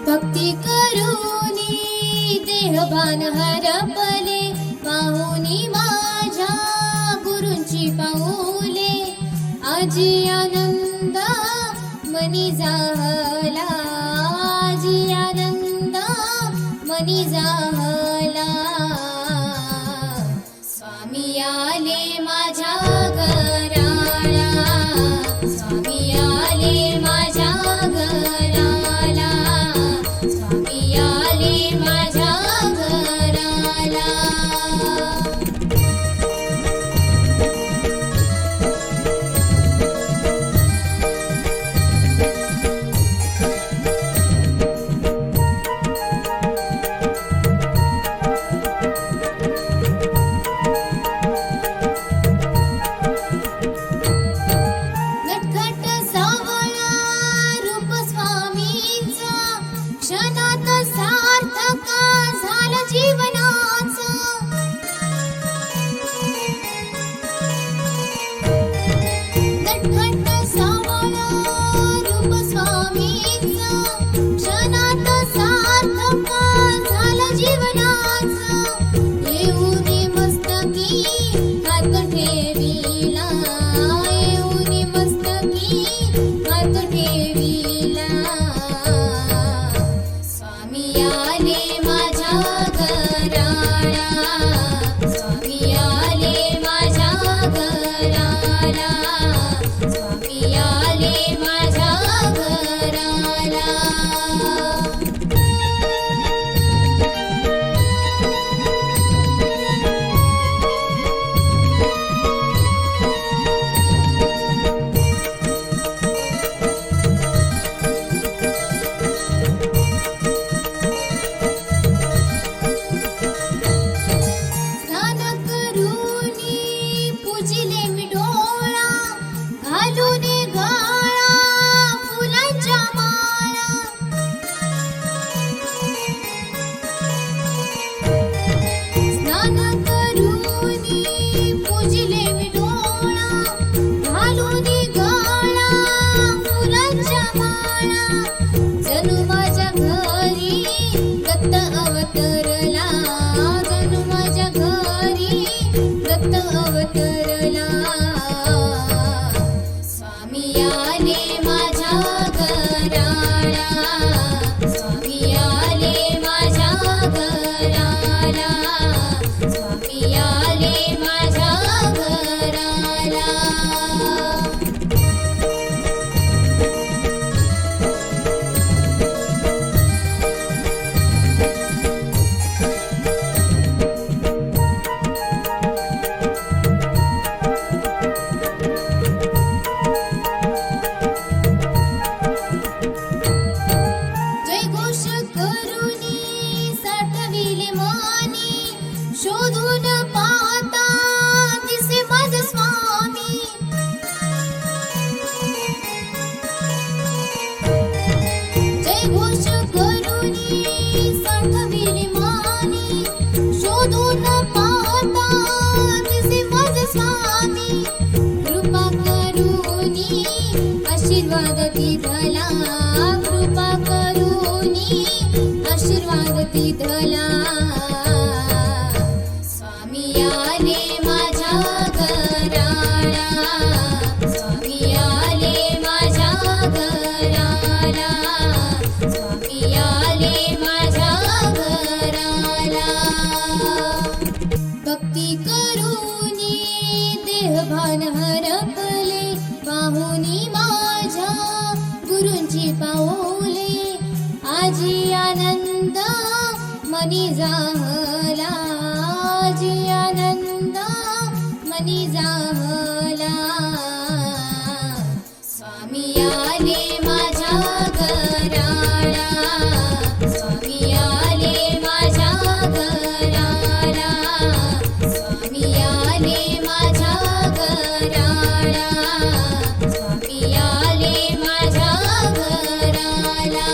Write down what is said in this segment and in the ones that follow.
भक्ती करूनी देहभान हरपले, पाहुनी माझ्या गुरूंची पाऊले. आजी आनंद मनी झाला, आजी आनंद मनी झाला. स्वामी आले माझ्या घराला, स्वामी आले माझ्या घराला, स्वामी आले माझ्या घराला. नटखट सावळा रूप स्वामींचा, क्षणात सार्थक झालं जीवनाचं. नटखट सावळा रूप स्वामींचा, क्षणात सार्थक झालं जीवनाचं. येऊनी मस्तकी हात ठेविला, येऊनी मस्तकी हात ठेविला. स्वामी आले माझ्या घराला, स्वामी आले माझ्या घराला, स्वामी आले माझ्या घराला. स्नान करूनी पूजिले मी डोळा, घालून गळा फुलांच्या माळा. स्नान करूनी पूजिले मी डोळा, घालून गळा फुलांच्या माळा. जणू माझ्या घरी दत्त अवतरला, जणू माझ्या घरी दत्त अवतरला. स्वामी आले माझ्या घराला, स्वामी आले माझ्या घराला, स्वामी आले माझ्या घराला. जयघोष करूनी साठविले मानी, शोधून पाहता दिसे माझे स्वामी. जयघोष करूनी साठविले मानी, शोधून पाहता दिसे माझे स्वामी. कृपा करूनी आशीर्वाद दिधला, कृपा करूनी आशीर्वाद दिधला. स्वामी आले माझ्या घराला, स्वामी आले माझ्या घराला, स्वामी आले माझ्या घराला. भक्ती करूनी देहभान हरपले, पाहुनी माझ्या गुरूंची पाऊले. आजी आनंद मनी झाला, आजी आनंद मनी झाला. स्वामी आले माझ्या घराला, स्वामी आले माझ्या घराला, स्वामी आले माझ्या घराला, स्वामी आले माझ्या घराला.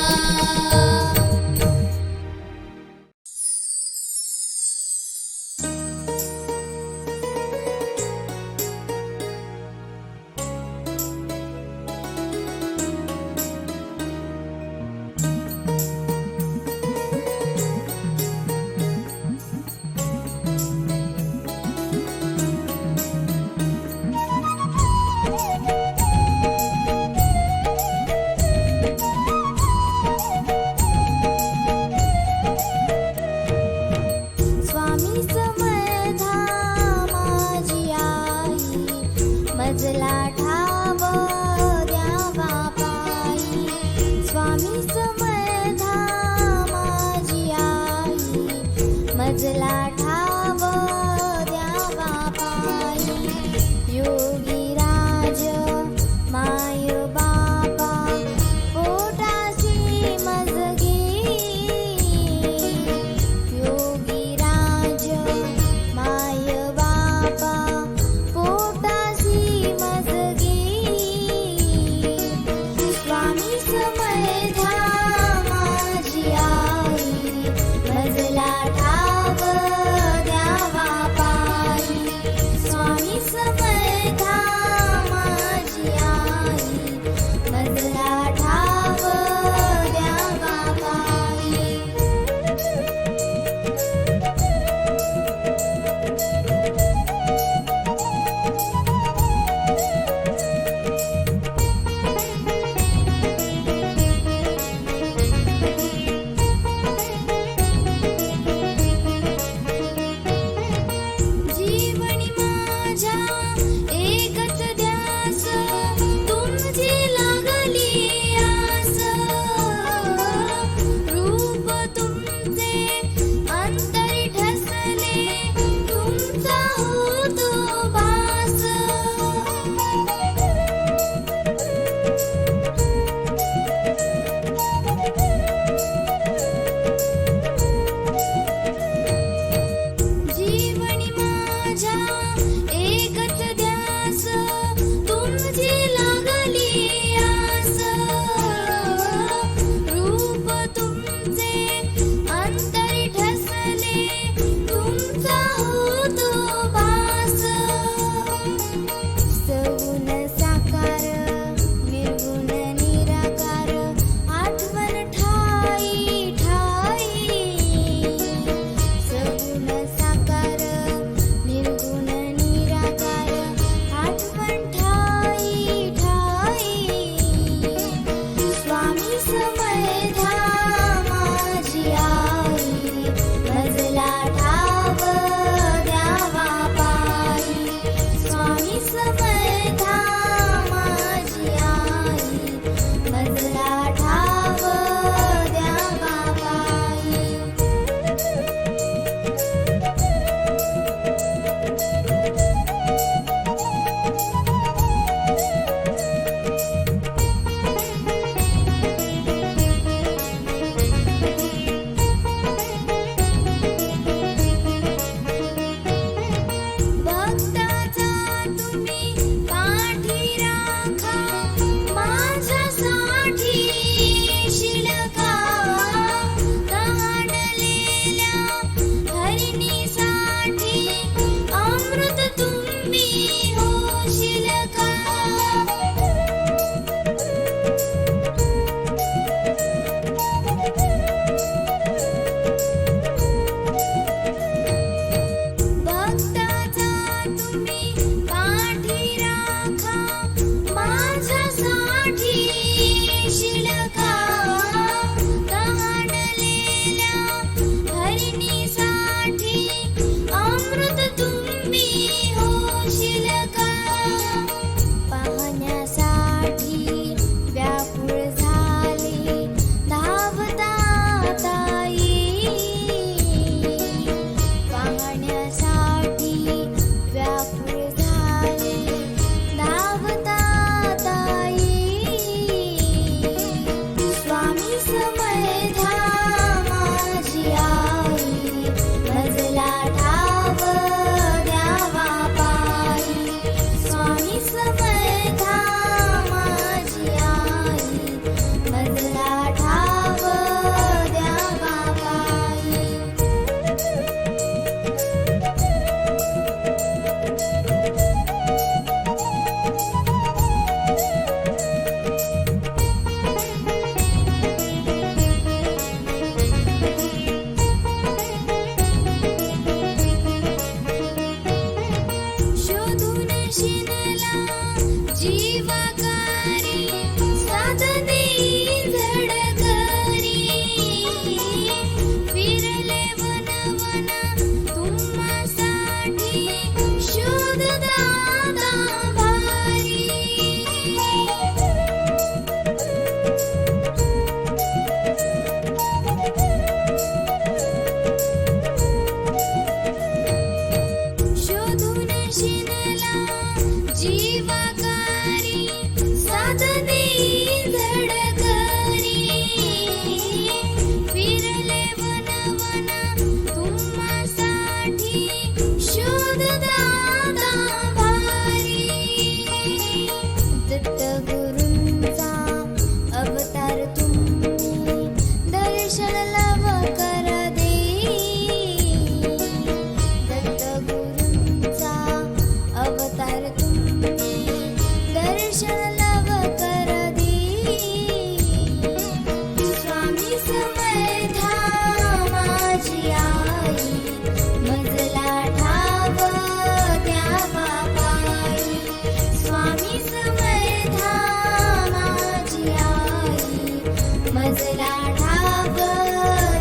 मजला ठाव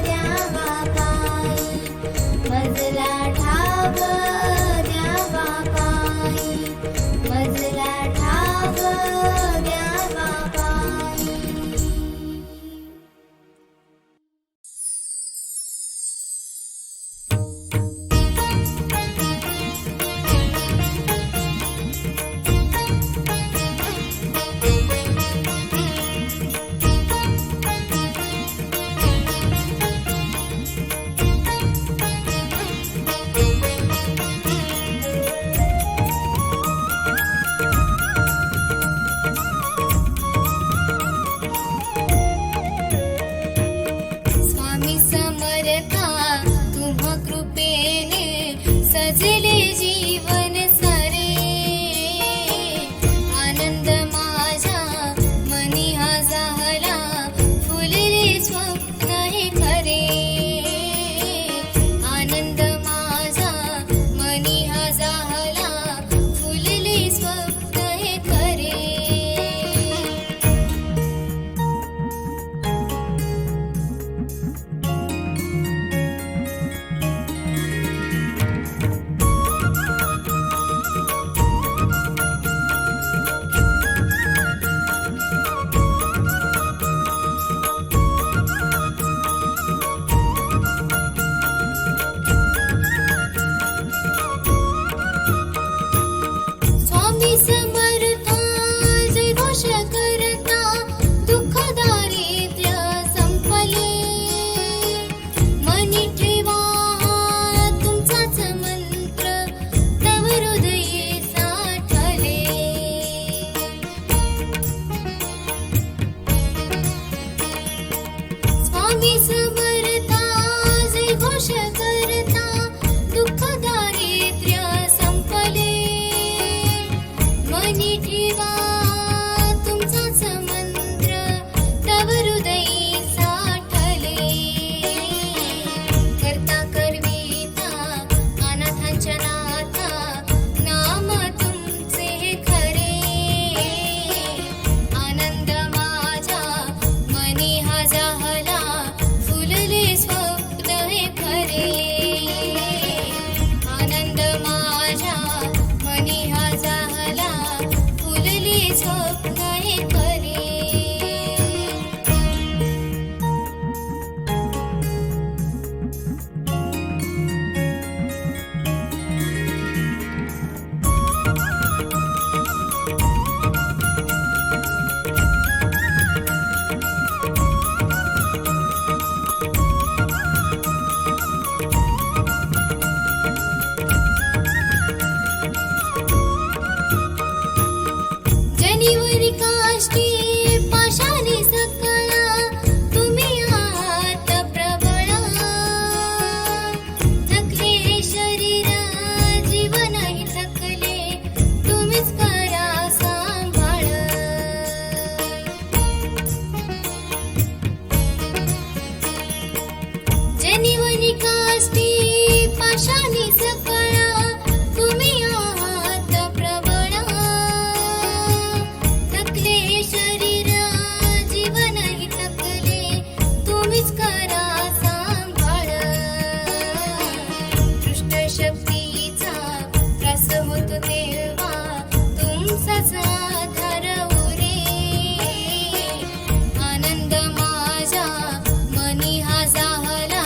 द्यावा पायी, मजला ठाव द्यावा पायी, मजला ठाव द्यावा पायी. स्वामी समर्था तुम्हा कृपेने सजले जीवन सारे, आनंद माझ्या मनी हा झाला, फुलले स्वप्न हे खरे, आनंद माझ्या मनी हा झाला, फुलले स्वप्न हे खरे. स्वामी समर्था जय घोष करता, दुःख दारिद्र्य संपले, मनी ठेवा तुमचाच मंत्र, तव हृदये साठले. स्वामी समर्था जय घोष करता, दुःख दारिद्र्य संपले, मनी ठेवा तुमचाच मंत्र, तव हृदयी साठले. करता करविता अनाथांच्या नाथा, नाम तुमचे हे खरे, आनंद माझ्या मनी हा झाला, फुलले स्वप्न हे खरे, आनंद माझ्या मनी हा झाला, फुलले स्वप्न हे खरे. जनिवरी काष्टी पाशाने सकळा, तुम्ही आहात प्रबळ, थकले शरीर जीवनही थकले, तुम्हीच करा सांभाळ. जनिवरी काष्टी पाशाने सकळा, तुम्ही आहात प्रबळ, थकले शरीर जीवनही थकले, तुम्हीच करा सांभाळ. दृष्ट शक्तीचा त्रास होतो तेव्हा, तुमचाच आधार उरे, आनंद माझ्या मनी हा झाला,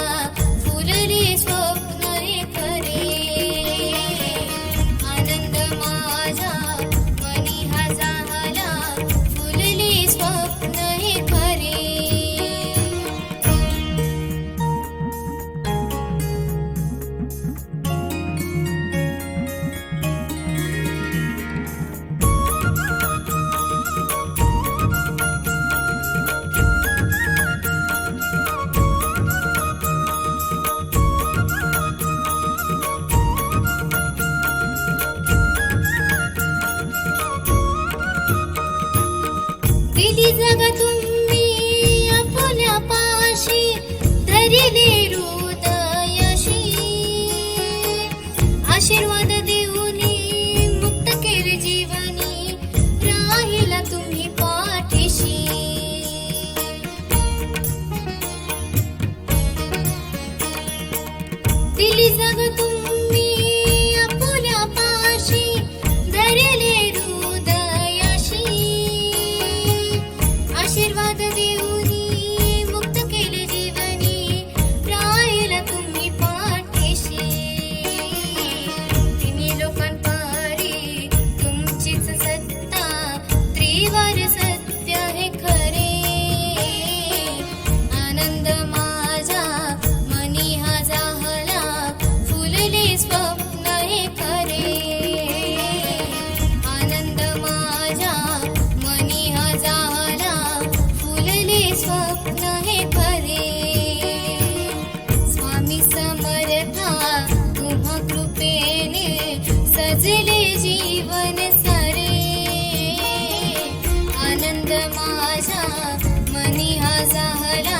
फुलले स्वप्न हे खरे, आनंद माझ्या मनी हा झाला, फुलले स्वप्न हे खरे. दिली जगा तुम्ही आपल्या पाशी, धरिले हृदयाशी, आशीर्वाद देऊनी मुक्त केले जीवनी, राहिला तुम्ही पाठीशी. आशीर्वाद देऊनी मुक्त केले जीवनी राहिला तुम्ही पाठीशी तिन्ही लोकांपारी तुमचीच सत्ता त्रिवार सत्य हे खरे आनंद माझा मनी हा जाहला फुलले स्वप्न हे खरे आनंद माझा मनी हा जाहला फुलले स्वप्न हे खरे स्वामी समर्था तुम्हा कृपेने सजले जीवन सारे आनंद माझा मनी हा जाहला